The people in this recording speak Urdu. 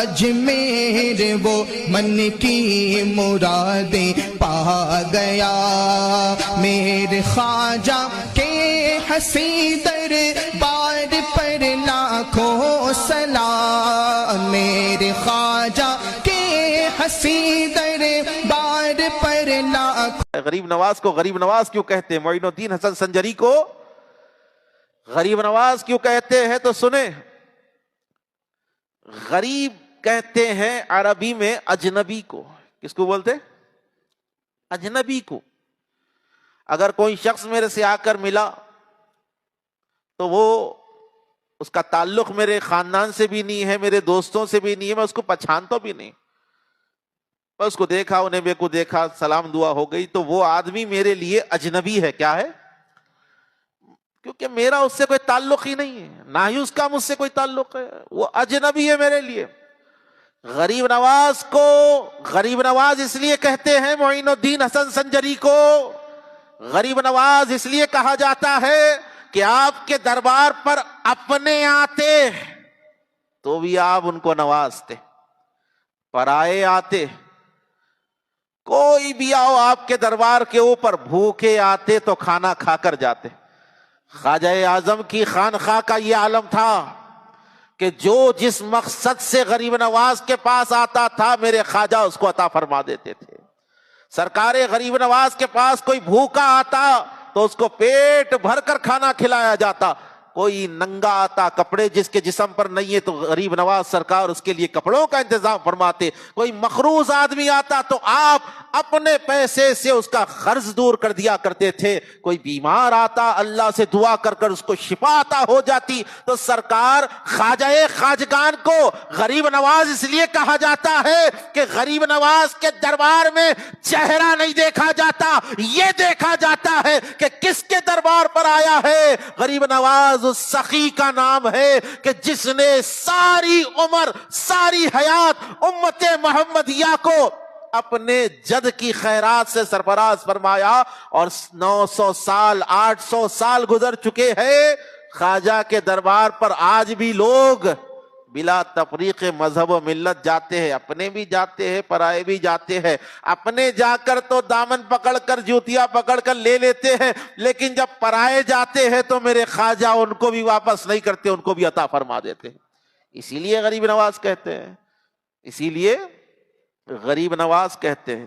اجمیر وہ من کی مرادیں پا گیا، میرے خواجہ کے حسین دربار پر لاکھوں سلام، میرے خواجہ کے حسین دربار پر لاکھوں۔ غریب نواز کو غریب نواز کیوں کہتے ہیں؟ معین الدین حسن سنجری کو غریب نواز کیوں کہتے ہیں تو سنیں۔ غریب کہتے ہیں عربی میں اجنبی کو۔ کس کو بولتے؟ اجنبی کو۔ اگر کوئی شخص میرے سے آ کر ملا تو وہ اس کا تعلق میرے خاندان سے بھی نہیں ہے، میرے دوستوں سے بھی نہیں ہے، میں اس کو پہچانتا بھی نہیں، میں اس کو دیکھا، انہیں بے کو دیکھا، سلام دعا ہو گئی، تو وہ آدمی میرے لیے اجنبی ہے۔ کیا ہے؟ کیونکہ میرا اس سے کوئی تعلق ہی نہیں ہے، نہ ہی اس کا مجھ سے کوئی تعلق ہے، وہ اجنبی ہے میرے لیے۔ غریب نواز کو غریب نواز اس لیے کہتے ہیں، معین الدین حسن سنجری کو غریب نواز اس لیے کہا جاتا ہے کہ آپ کے دربار پر اپنے آتے تو بھی آپ ان کو نوازتے، پرائے آتے، کوئی بھی آؤ آپ کے دربار کے اوپر، بھوکے آتے تو کھانا کھا کر جاتے۔ خواجہ اعظم کی خانقاہ کا یہ عالم تھا کہ جو جس مقصد سے غریب نواز کے پاس آتا تھا، میرے خواجہ اس کو عطا فرما دیتے تھے۔ سرکار غریب نواز کے پاس کوئی بھوکا آتا تو اس کو پیٹ بھر کر کھانا کھلایا جاتا۔ کوئی ننگا آتا، کپڑے جس کے جسم پر نہیں ہے، تو غریب نواز سرکار اس کے لیے کپڑوں کا انتظام فرماتے۔ کوئی مقروض آدمی آتا تو آپ اپنے پیسے سے اس کا قرض دور کر دیا کرتے تھے۔ کوئی بیمار آتا، اللہ سے دعا کر کر اس کو شفا عطا ہو جاتی۔ تو سرکار خواجہ خواجگان کو غریب نواز اس لیے کہا جاتا ہے کہ غریب نواز کے دربار میں چہرہ نہیں دیکھا جاتا، یہ دیکھا جاتا ہے کہ کس کے دربار پر آیا ہے۔ غریب نواز اس سخی کا نام ہے کہ جس نے ساری عمر، ساری حیات امت محمدیہ کو اپنے جد کی خیرات سے سرفراز فرمایا، اور 900 سال 800 سال گزر چکے ہیں، خواجہ کے دربار پر آج بھی لوگ بلا تفریق مذہب و ملت جاتے ہیں، اپنے بھی جاتے ہیں، پرائے بھی جاتے ہیں۔ اپنے جا کر تو دامن پکڑ کر، جوتیاں پکڑ کر لے لیتے ہیں، لیکن جب پرائے جاتے ہیں تو میرے خواجہ ان کو بھی واپس نہیں کرتے، ان کو بھی عطا فرما دیتے ہیں۔ اسی لیے غریب نواز کہتے ہیں، اسی لیے غریب نواز کہتے ہیں۔